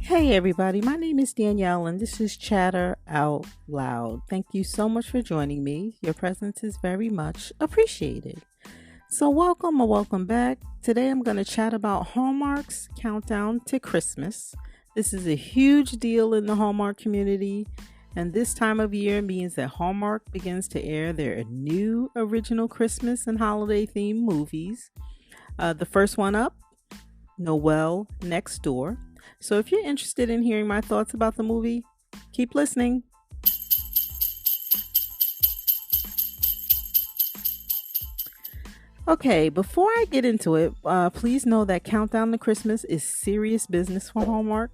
Hey everybody, my name is Danielle and this is Chatter Out Loud. Thank you so much for joining me. Your presence is very much appreciated. So welcome or welcome back. Today I'm going to chat about Hallmark's countdown to Christmas. This is a huge deal in the Hallmark community, and this time of year means that Hallmark begins to air their new original Christmas and holiday themed movies. The first one up, Noel Next Door. So if you're interested in hearing my thoughts about the movie, keep listening. Okay, before I get into it, please know that Countdown to Christmas is serious business for Hallmark.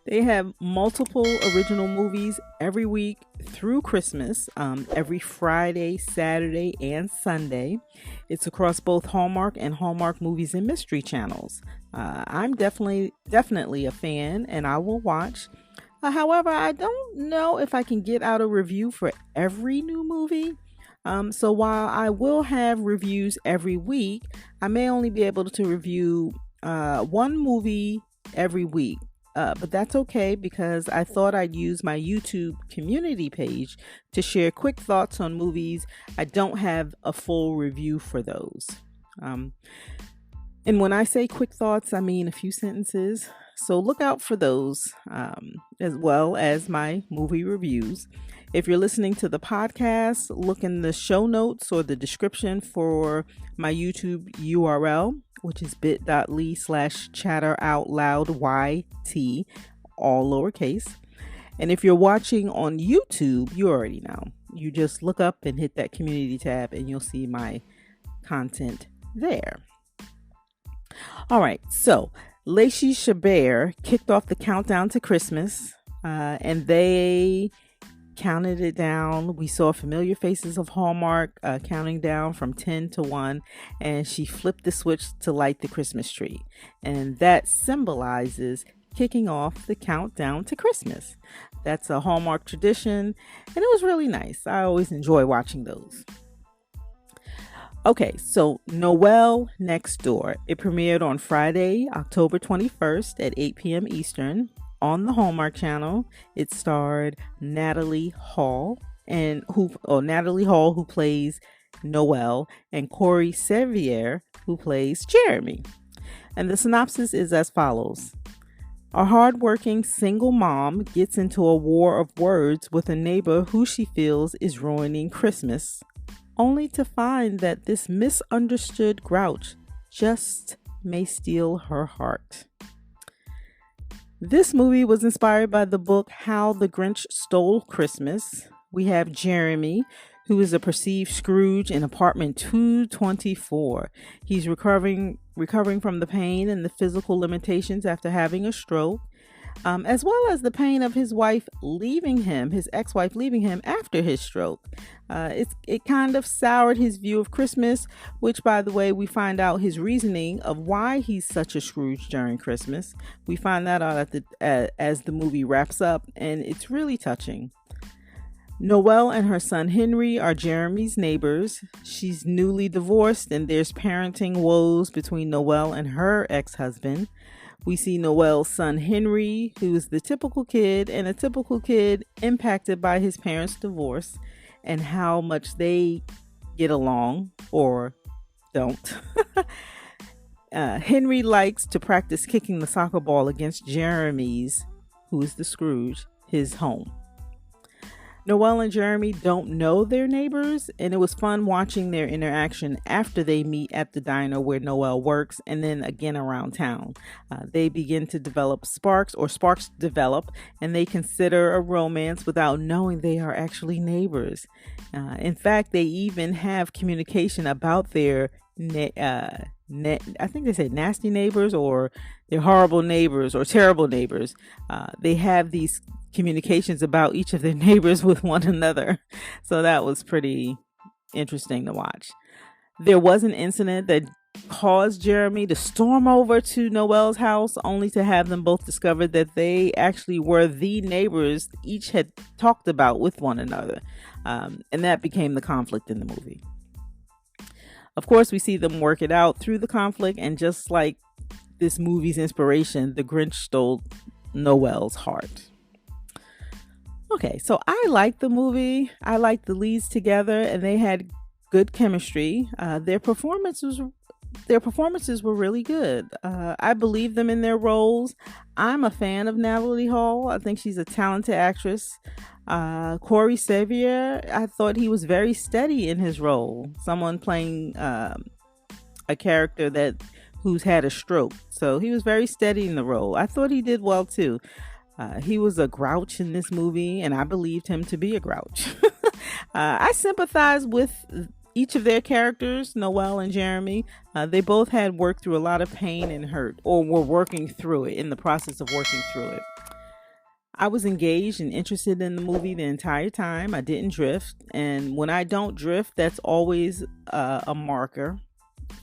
They have multiple original movies every week through Christmas, every Friday, Saturday, and Sunday. It's across both Hallmark and Hallmark Movies and Mystery channels. I'm definitely a fan, and I will watch. However, I don't know if I can get out a review for every new movie. So while I will have reviews every week, I may only be able to review one movie every week. But that's okay because I thought I'd use my YouTube community page to share quick thoughts on movies. I don't have a full review for those. And when I say quick thoughts, I mean a few sentences. So look out for those, as well as my movie reviews. If you're listening to the podcast, look in the show notes or the description for my YouTube URL, which is bit.ly/chatteroutloudyt, all lowercase. And if you're watching on YouTube, you already know. You just look up and hit that community tab and you'll see my content there. All right, so Lacey Sevier kicked off the countdown to Christmas, and they counted it down. We saw familiar faces of Hallmark counting down from 10 to 1, and she flipped the switch to light the Christmas tree. And that symbolizes kicking off the countdown to Christmas. That's a Hallmark tradition, and it was really nice. I always enjoy watching those. Okay, so Noel Next Door. It premiered on Friday, October 21st at 8 p.m. Eastern on the Hallmark Channel. It starred Natalie Hall, who plays Noel, and Corey Sevier, who plays Jeremy. And the synopsis is as follows. A hardworking single mom gets into a war of words with a neighbor who she feels is ruining Christmas, only to find that this misunderstood grouch just may steal her heart. This movie was inspired by the book How the Grinch Stole Christmas. We have Jeremy, who is a perceived Scrooge in apartment 224. He's recovering from the pain and the physical limitations after having a stroke, as well as the pain of his ex-wife leaving him after his stroke. It kind of soured his view of Christmas, which, by the way, we find out his reasoning of why he's such a Scrooge during Christmas. We find that out as the movie wraps up, and it's really touching. Noelle and her son Henry are Jeremy's neighbors. She's newly divorced, and there's parenting woes between Noelle and her ex-husband. We see Noelle's son Henry, who is the typical kid, and a typical kid impacted by his parents' divorce, and how much they get along or don't. Henry likes to practice kicking the soccer ball against Jeremy's, who is the Scrooge, his home. Noelle and Jeremy don't know their neighbors, and it was fun watching their interaction after they meet at the diner where Noelle works, and then again around town. They begin to develop sparks develop, and they consider a romance without knowing they are actually neighbors. In fact, they even have communication about their I think they say nasty neighbors, or they're horrible neighbors or terrible neighbors. They have these communications about each of their neighbors with one another. So that was pretty interesting to watch. There was an incident that caused Jeremy to storm over to Noelle's house, only to have them both discover that they actually were the neighbors each had talked about with one another. And that became the conflict in the movie. Of course, we see them work it out through the conflict, and just like this movie's inspiration, The Grinch Stole Noel's heart. Okay, so I liked the movie. I liked the leads together, and they had good chemistry. Their performances were really good. I believe them in their roles. I'm a fan of Natalie Hall. I think she's a talented actress. Corey Sevier, I thought he was very steady in his role. Someone playing a character who's had a stroke, so he was very steady in the role. I thought he did well too. He was a grouch in this movie, and I believed him to be a grouch. I sympathize with each of their characters, Noel and Jeremy. They both had worked through a lot of pain and hurt, or were working through it, in the process of working through it. I was engaged and interested in the movie the entire time. I didn't drift. And when I don't drift, that's always a marker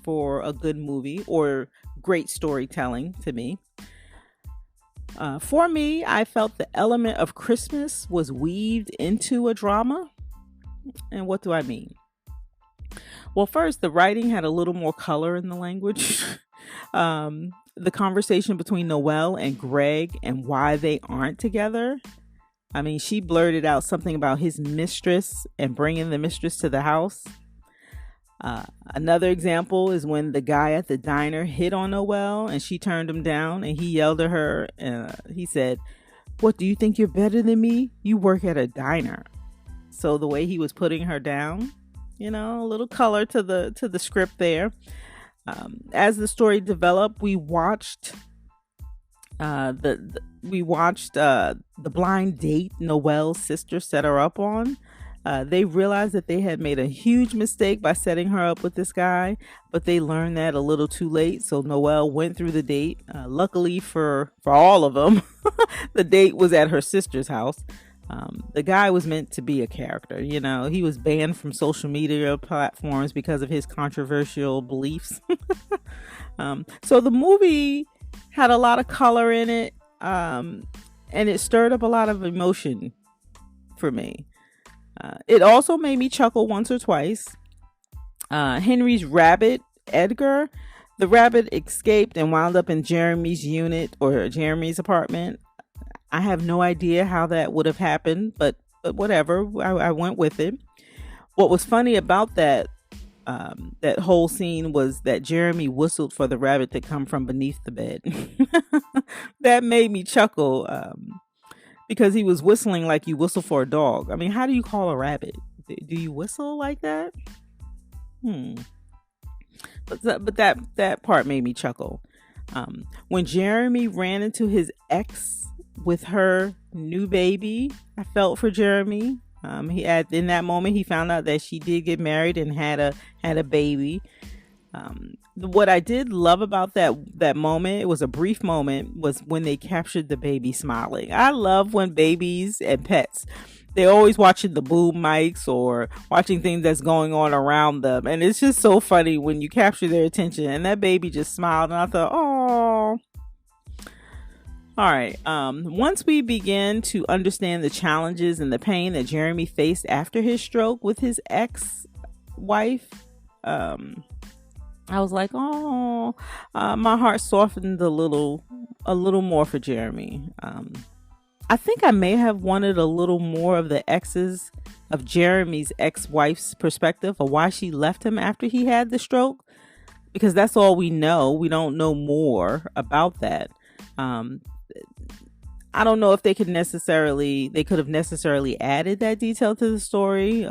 for a good movie or great storytelling to me. For me, I felt the element of Christmas was weaved into a drama. And what do I mean? Well, first, the writing had a little more color in the language. The conversation between Noel and Greg and why they aren't together. I mean, she blurted out something about his mistress and bringing the mistress to the house. Another example is when the guy at the diner hit on Noel and she turned him down, and he yelled at her. He said, "What, do you think you're better than me? You work at a diner." So the way he was putting her down, a little color to the script there. As the story developed, we watched the blind date Noel's sister set her up on. They realized that they had made a huge mistake by setting her up with this guy, but they learned that a little too late. So Noel went through the date. Luckily for all of them, the date was at her sister's house. The guy was meant to be a character. He was banned from social media platforms because of his controversial beliefs. So the movie had a lot of color in it, and it stirred up a lot of emotion for me. It also made me chuckle once or twice. Henry's rabbit, Edgar, the rabbit escaped and wound up in Jeremy's unit, or Jeremy's apartment. I have no idea how that would have happened, but whatever. I went with it. What was funny about that whole scene was that Jeremy whistled for the rabbit to come from beneath the bed. That made me chuckle because he was whistling like you whistle for a dog. I mean, how do you call a rabbit? Do you whistle like that? But that part made me chuckle. When Jeremy ran into his ex with her new baby, I felt for Jeremy. In that moment, he found out that she did get married and had a baby. What I did love about that moment, it was a brief moment, was when they captured the baby smiling. I love when babies and pets, they're always watching the boom mics or watching things that's going on around them, and it's just so funny when you capture their attention. And that baby just smiled, and I thought, oh. All right. Once we begin to understand the challenges and the pain that Jeremy faced after his stroke with his ex-wife, I was like, oh, my heart softened a little more for Jeremy. I think I may have wanted a little more of Jeremy's ex-wife's perspective of why she left him after he had the stroke, because that's all we know. We don't know more about that. I don't know if they could have necessarily added that detail to the story.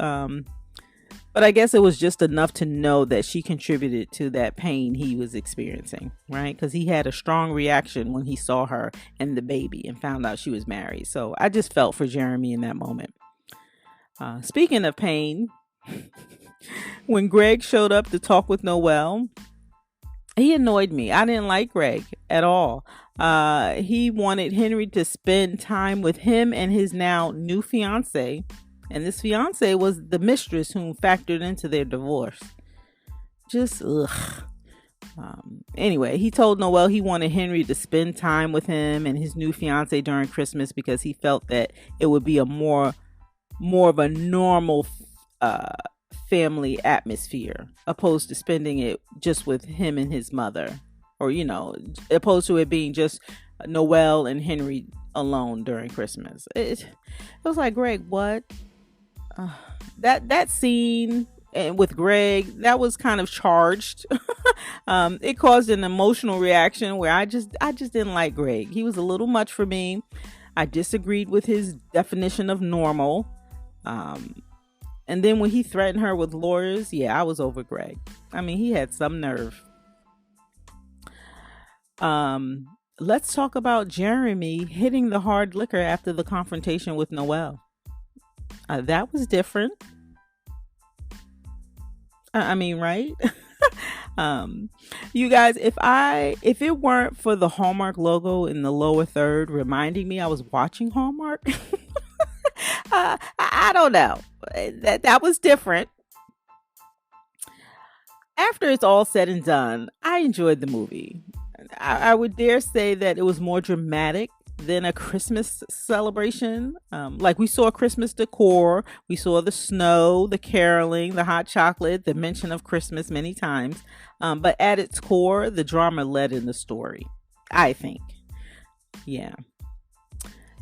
But I guess it was just enough to know that she contributed to that pain he was experiencing, right? Because he had a strong reaction when he saw her and the baby and found out she was married. So I just felt for Jeremy in that moment. Speaking of pain, when Greg showed up to talk with Noel, he annoyed me. I didn't like Greg at all. He wanted Henry to spend time with him and his now new fiance. And this fiance was the mistress whom factored into their divorce. Just, ugh. Anyway, he told Noel he wanted Henry to spend time with him and his new fiance during Christmas because he felt that it would be a more of a normal family atmosphere, opposed to spending it just with him and his mother, or opposed to it being just Noel and Henry alone during Christmas. It was like, Greg, what? Uh, that scene with Greg, that was kind of charged. It caused an emotional reaction where I just didn't like Greg. He was a little much for me. I disagreed with his definition of normal. And then when he threatened her with lawyers, yeah, I was over Greg. I mean, he had some nerve. Let's talk about Jeremy hitting the hard liquor after the confrontation with Noel. That was different. I mean, right? You guys, if it weren't for the Hallmark logo in the lower third reminding me I was watching Hallmark, I don't know. That was different. After it's all said and done, I enjoyed the movie. I would dare say that it was more dramatic than a Christmas celebration. Like we saw Christmas decor, we saw the snow, the caroling, the hot chocolate, the mention of Christmas many times. But at its core, the drama led in the story, I think. Yeah.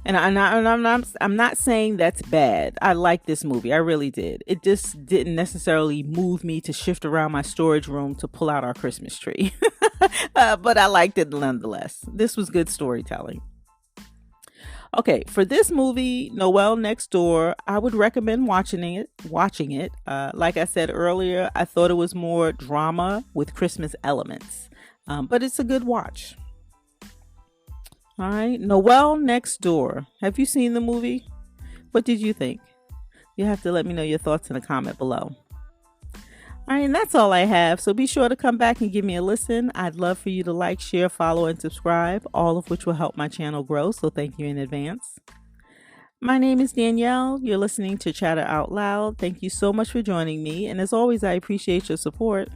And I'm not saying that's bad. I like this movie. I really did. It just didn't necessarily move me to shift around my storage room to pull out our Christmas tree. But I liked it nonetheless. This was good storytelling. Okay, for this movie, Noel Next Door, I would recommend watching it. Like I said earlier, I thought it was more drama with Christmas elements. But it's a good watch. All right, Noel Next Door. Have you seen the movie? What did you think? You have to let me know your thoughts in the comment below. All right, and that's all I have. So be sure to come back and give me a listen. I'd love for you to like, share, follow, and subscribe, all of which will help my channel grow. So thank you in advance. My name is Danielle. You're listening to Chatter Out Loud. Thank you so much for joining me. And as always, I appreciate your support.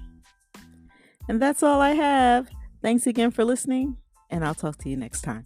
And that's all I have. Thanks again for listening, and I'll talk to you next time.